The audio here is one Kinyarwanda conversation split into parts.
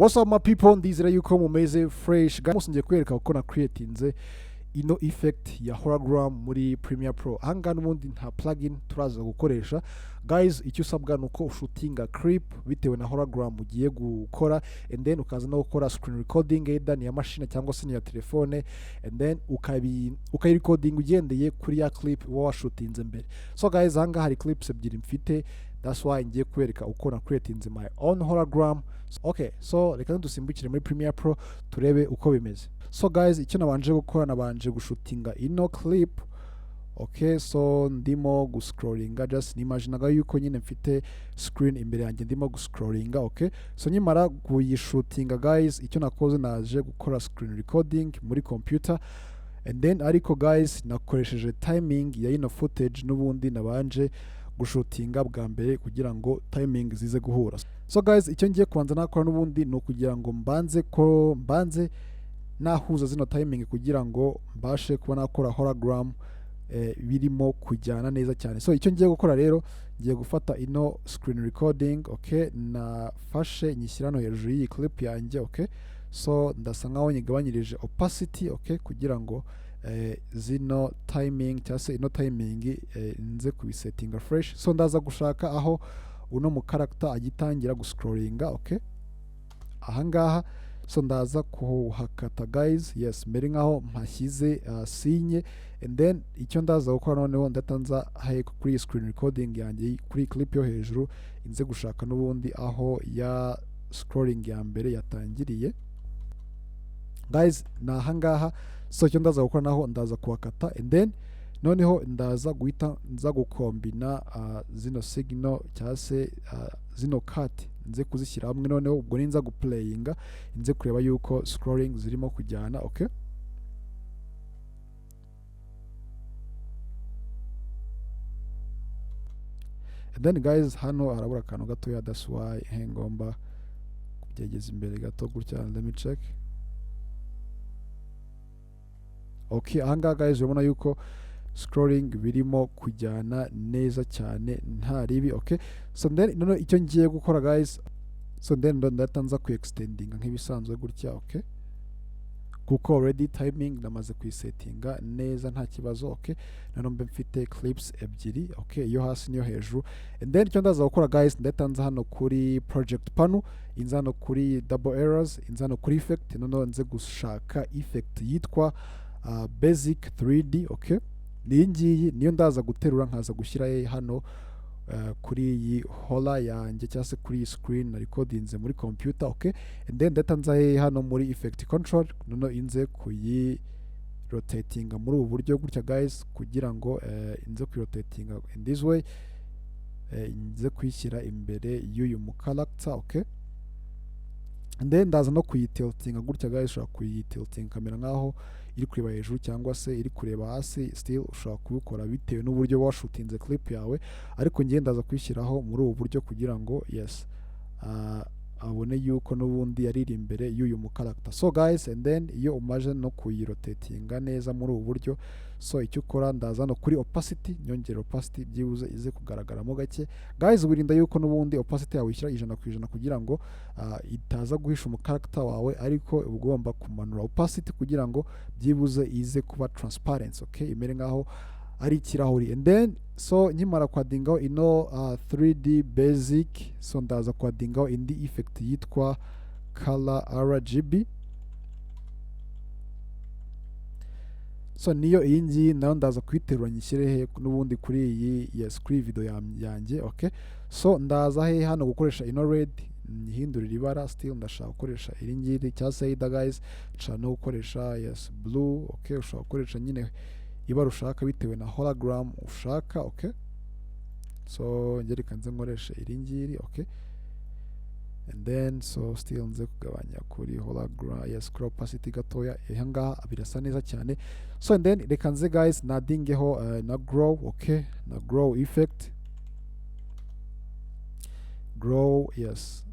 What's up my people, ndizera yuko mumeze fresh guys. Ngiye kwereka uko na creatinze ino effect ya hologram muri Premiere Pro. Ahangaha n'ubundi nta plugin turaza gukoresha guys. Icyo usabwa nuko ushutinga clip bitewe na hologram ugiye gukora, and then ukaza no gukora screen recording either ni ya machine cyangwa se ni ya telefone, and then ukayi recording ugendeye kuri ya clip uba washutinze mbere. So guys, ahangaha hari clips ebyiri mfite, that's why ngiye kwereka uko na creatinze my own hologram. Okay, so reka dusimbukire muri Premiere Pro turebe uko bimeze. So guys, icyo nabanje gukora, nabanje gushutinga ino clip. Okay, so ndimo guscrollinga, just nimaginaga yuko nyine mfite screen imbere yanjye ndimo guscrollinga. Okay, so nyimara kuyishutinga guys, icyo nakoze naje gukora screen recording muri computer, and then ariko guys nakoresheje timing ya ino footage n'ubundi nabanje gushutinga bwa mbere kugira ngo timing zize guhura. So guys, icyo ngiye kubanza nakora n'ubundi no kugira ngo mbanze nahuza zino timing kugira ngo mbashe kuba nakora hologram birimo kujyana neza cyane. So icyo ngiye gukora rero, ngiye gufata ino screen recording. Okay, nafashe nyishyira no hejuru y'iyi clip yanjye. Okay, so ndasa nkaho nyigabanyirije opacity. Okay, kugira ngo zino timing cyangwa se ino timing nze kubisettinga fresh. So ndaza gushaka aho uno mu character agitangira guscrollinga. Okay, ahangaha so ndaza kuhakata guys. Yes, mbere nkaho mpashyize sinye, and then icyo ndaza gukora noneho ndatanza haye kuri screen recording yanjye kuri clip yo hejuru, inze gushaka n'ubundi aho ya scrolling ya mbere yatangiriye guys, na ahangaha. So icyo ndaza gukora naho ndaza kuhakata, and then noneho ndaza guhita nza gukombina zino signal cyangwa se zino cut nze kuzishyira hamwe. Noneho ubwo ninza guplayinga nze kureba yuko scrolling zirimo kujyana. Okay, and then guys, hano harabura akantu gatoya, that's why ngomba kubyegeza imbere gato gutya. Let me check. Okay, ahangaha guys urabona yuko scrolling birimo kujyana neza cyane nta ribi. Okay, so then noneho icyo ngiye gukora guys, so then ndatanza ku extending nk'ibisanzwe gutya. Okay, kuko already timing namaze kuyisettinga neza nta kibazo. Okay, noneho mbe mfite clips ebyiri. Okay, iyo hasi niyo hejuru, and then icyo ndaza gukora guys, ndatanza hano kuri project panel, inza hano kuri double errors, inza hano kuri effect, noneho nze gushaka effect yitwa basic 3D. Okay, niyi ngiyi niyo ndaza guterura nkaza gushyira hano kuri iyi hola yanjye cyangwa se kuri screen na recordinze muri computer. Okay, and then ndatanza hano muri effect control, noneho inze kuyi rotatinga muri ubu buryo gutya guys, kugira ngo inze kuyirotatinga in this way, inze kuyishyira imbere y'uyu mu character. Okay, and then ndaza no kuyitiltinga gutya guys. Ushobora kuyitiltinga kamera nkaho iri kureba hejuru cyangwa se iri kureba hasi, still ushobora kubikora bitewe n'uburyo washutinze clip yawe, ariko ngiye ndaza kwishyiraho muri ubu buryo kugira ngo yes abone yuko n'ubundi yariri imbere y'uyu mu character. So guys, and then iyo umaje no kuyirotatinga neza muri ubu buryo, so icyo ukora ndaza no kuri opacity, nyongera opacity byibuze ize kugaragaramo gake guys. Wirinda yuko n'ubundi opacity yawe ishyira 100% kugira ngo itaza guhisha mu character wawe, ariko ugomba kumanura opacity kugira ngo byibuze ize kuba transparent. Okay, imere ngaho ari ikirahuri, and then so nyimara kwadingaho ino 3D basic, so ndaza kwadingaho indi effect yitwa color RGB. So niyo iyi ngiyi nayo ndaza kuyiterura nyishyirehe n'ubundi kuri iyi yes kuri video yanjye. Okay, so ndaza hano gukoresha ino red nyihindurira ibara, still ndashaka gukoresha iri ngiri cyangwa se guys nshaka no gukoresha yes blue. Okay, ushaka gukoresha nyine ibara ushaka bitewe na hologram ushaka. Okay, so ngereka nze nkoresha iri ngiri. Okay, and then so still nze kugabanya kuri hologram yes crop opacity gatoya. Ahangaha birasa neza cyane. So and then reka nze guys nadingeho na grow. Okay, na grow effect, grow yes,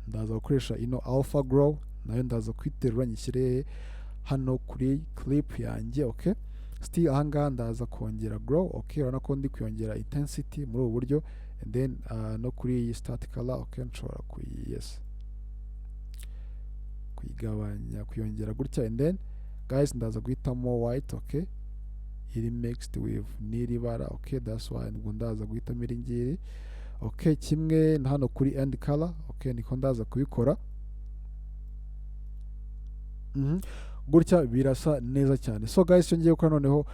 ndaza gukoresha ino alpha grow, nayo ndaza kwiterura nyishyire hano kuri clip yanjye. Okay, still ahangaha ndaza kongera grow. Okay, urabona ko ndi kuyongera intensity muri ubu buryo, and then no kuri start color. Okay, nshobora yes kuyigabanya kuyongera gutya, and then guys ndaza guhitamo white, okay, iri mixed with n'iri bara, okay, that's why ngo ndaza guhitamo iri ngiri, okay, kimwe na hano kuri end color, okay, niko ndaza kubikora. Gutya birasa neza cyane. So guys, icyo ngiye gukora noneho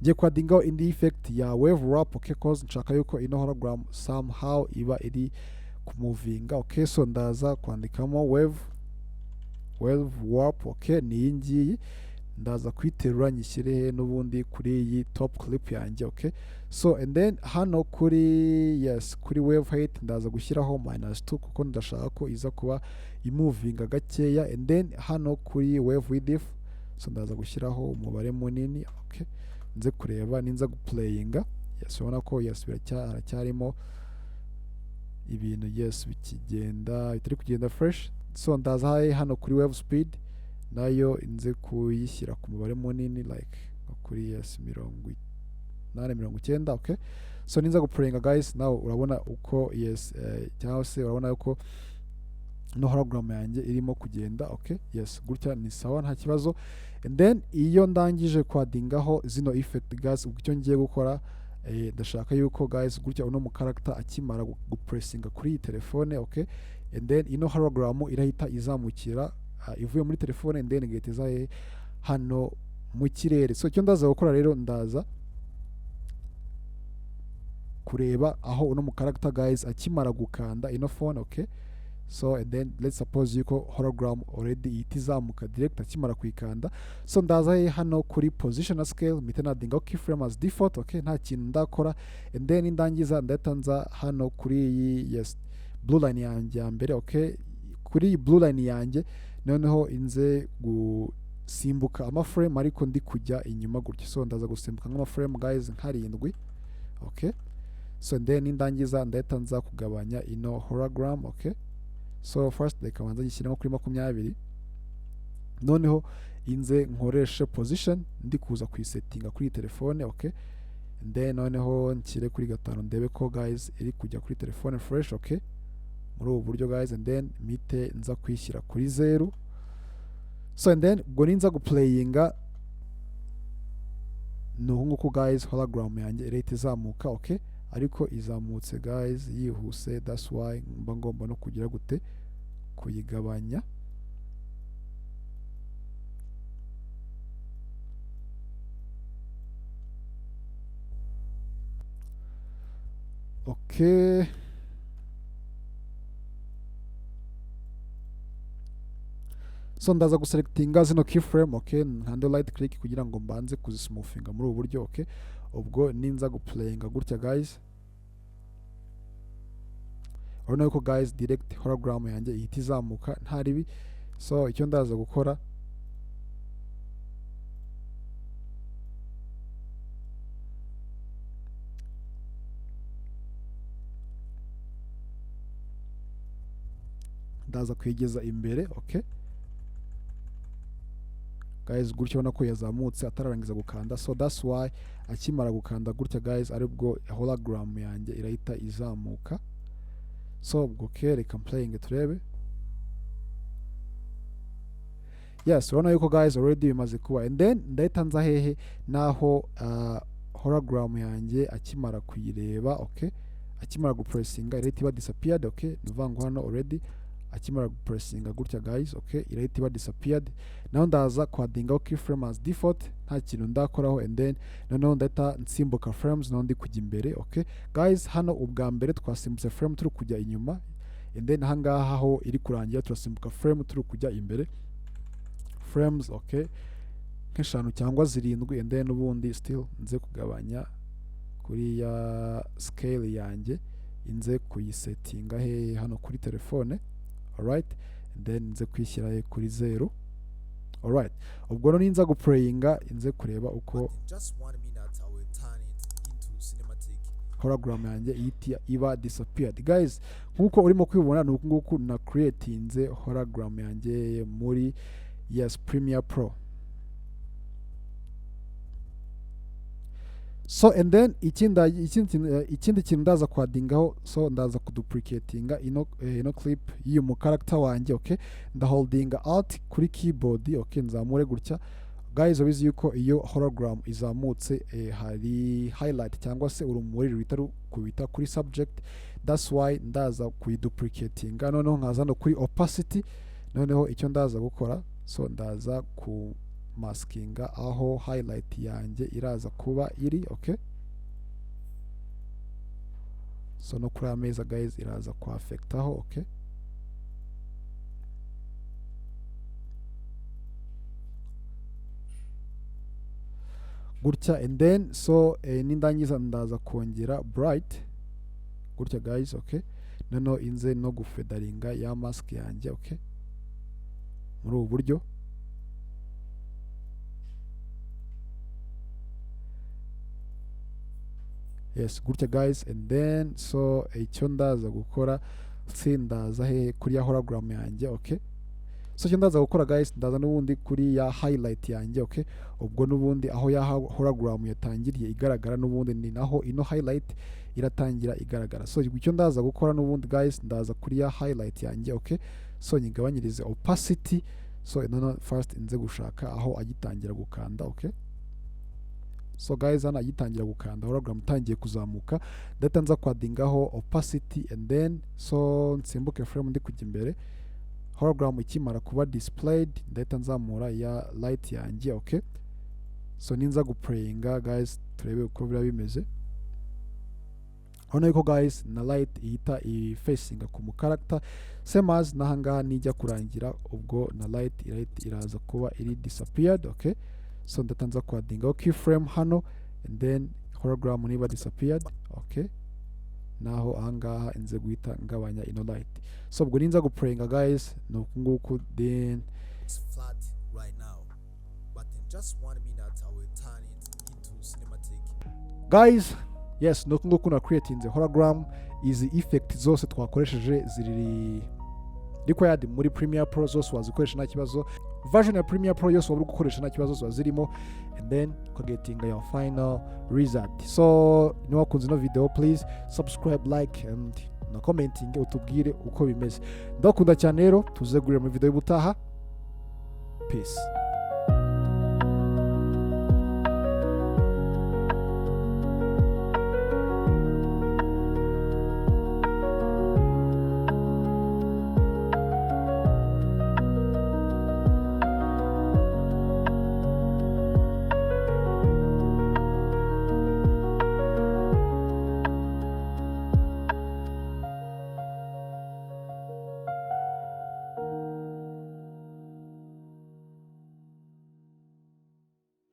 ngiye kwadingaho indi effect ya wave wrap, okay, cause nshaka yuko ino hologram somehow iba iri kumuvinga, okay, so ndaza kwandikamo wave wrap, okay, ni iyi ngiyi ndaza kwiterura nyishyire n'ubundi kuri iyi top clip yanjye, okay, so and then hano kuri kuri wave height ndaza gushyiraho -2 kuko ndashaka ko iza kuba imuvinga gakeya, and then hano kuri wave width so ndaza gushyiraho umubare munini, okay, nze kureba ninza guplayinga, ubona ko biracyarimo ibintu bikigenda bitari kugenda fresh. So ndaza hano kuri wave speed nayo nze kuyishyira ku mubare munini like kuri 90 okay, so ninza guplayinga guys, now urabona uko cyangwa se urabona uko no hologram yanjye irimo kugenda, okay, gutya ni sawa nta kibazo. And then iyo ndangije kwadingaho zino effect guys, ubwo icyo ngiye gukora ndashaka yuko guys gutya uno mu character akimara gupressinga kuri iyi telefone, okay, and then ino hologram irahita izamukira ivuye muri telefone, and then igahita iza hano mu kirere. So icyo ndaza gukora rero, ndaza kureba aho uno mu character guys akimara gukanda ino phone, okay, so and then let's suppose yuko hologram already itizamuka direct akimara kuyikanda. So ndaza hano kuri position scale mpita nadingaho keyframe as default, okay, nta kintu ndakora, and then indangiza ndahita nza hano kuri iyi blue line yanjye ya mbere, okay, kuri iyi blue line yanjye noneho inze gusimbuka amaframe ariko ndi kujya inyuma gutya. So ndaza gusimbuka nk'amaframe guys nkarindwi, okay, so and then indangiza ndahita nza kugabanya ino hologram, okay, so first reka banza gishyiramo kuri 20, noneho inze nkoreshe position ndi kuza kuyisettinga kuri telefone, okay, and then noneho nshyire kuri 5 ndebe ko guys iri kujya kuri telefone fresh, okay, muri ubu buryo guys, and then mite nza kwishyira kuri 0. So and then ubwo ninza guplayinga nuko guys hologram yanjye irahita izamuka, okay, ariko izamutse guys yihuse, that's why mba ngomba no kugira gute kuyigabanya, okay. So ndaza guselectinga zino keyframe, okay, nkande right click kugira ngo mbanze kuzismoothinga muri ubu buryo, okay, ubwo ninza guplayinga gutya guys, urabona yuko guys direct hologram yanjye ihita izamuka nta ribi. So icyo ndaza gukora ndaza kwigeza imbere, okay guys, gutya ubona ko yazamutse atararangiza gukanda. So that's why akimara gukanda gutya guys aribwo hologram yanjye irahita izamuka. So ubwo okay, reka playing turebe. Urabona yuko guys already bimaze kuba, and then ndahita nza hehe naho hologram yanjye akimara kuyireba, okay, akimara gupressinga irahita iba disappeared, okay, nivango hano already akimara gupressinga gutya guys, okay, irahita iba disappeared. Naho ndaza kwadingaho keyframe as default nta kintu ndakoraho, and then noneho ndahita nsimbuka frames naho ndi kujya imbere, okay guys. Hano ubwa mbere twasimbutse frame turi kujya inyuma, and then ahangaha aho iri kurangira turasimbuka frame turi kujya imbere, frames, okay, nk'eshanu cyangwa 7, and then ubundi still nze kugabanya kuri ya scale yanjye inze kuyisettinga he hano kuri telefone, alright, and then nze kwishyira kuri 0, alright. Ubwo no ninza guplayinga inze kureba uko hologram yanjye ihita iba disappeared guys. Nkuko urimo kwibona nuko nguko na creatinze hologram yanjye muri Premiere Pro. so and then ikindi kintu ndaza kwadingaho, so ndaza kuduplicatinga ino clip y'uyu mu character wanjye. Okay, ndaholdinga alt kuri keyboard. Okay, nzamure gutya guys, ubizi yuko iyo hologram izamutse hari highlight cyangwa se urumuri ruhita rukubita kuri subject, that's why ndaza kuyiduplicatinga. Noneho nkaza no kuri opacity, noneho icyo ndaza gukora, so ndaza ku maskinga aho highlight yanjye iraza kuba iri. Okay, so no kuri ameza guys iraza ku affect aho. Okay, gutya and then so nindangiza ndaza kongera bright gutya guys. Okay, noneho inze no gufedaringa ya mask yanjye. Okay, muri ubu buryo. Yes, gutya guys, and then so icyo ndaza gukora, sindaza he kuri ya hologram yanjye. Okay, so icyo ndaza gukora guys, ndaza n'ubundi kuri ya highlight yanjye. Okay, ubwo n'ubundi aho ya hologram yatangiriye igaragara, n'ubundi ni naho ino highlight iratangira igaragara. So icyo ndaza gukora n'ubundi guys, ndaza kuri ya highlight yanjye. Okay, so nyigabanyirize opacity. So noneho first inze gushaka aho agitangira gukanda. Okay, so guys hano agitangira gukanda hologram itangiye kuzamuka, data nza kwadingaho opacity and then so nsimbuke frame ndi kujya imbere. Hologram ikimara kuba displayed, data nzamura ya light yanjye. Okay, so ninza guplayinga guys turebe uko bira bimeze. Hano yuko guys na light ihita facinga ku mu character, same as nahangaha nijya kurangira, ubwo na light iraza kuba iri disappeared. Okay, so ndatanza kwadingaho keyframe hano and then hologram niba disappeared. Okay, naho ahangaha inze guhita ngabanya ino light. So ubwo ninza guplayinga guys nuko nguko, then it's flat right now, but in just 1 minute I will turn it into cinematic. Guys, yes, nuko nguko na creatinze hologram. Izi effect zose twakoresheje ziri required muri Premiere Pro, zose wazikoresha nta kibazo. Version ya Premiere Pro yose waburi gukoresha nta kibazo zose zirimo, and then ukagetinga your final result. So niba wakunze ino video, please subscribe, like and na commenting utubwire uko bimeze. Ndakunda cyane rero, tuzegurira mu video y'ubutaha. Peace.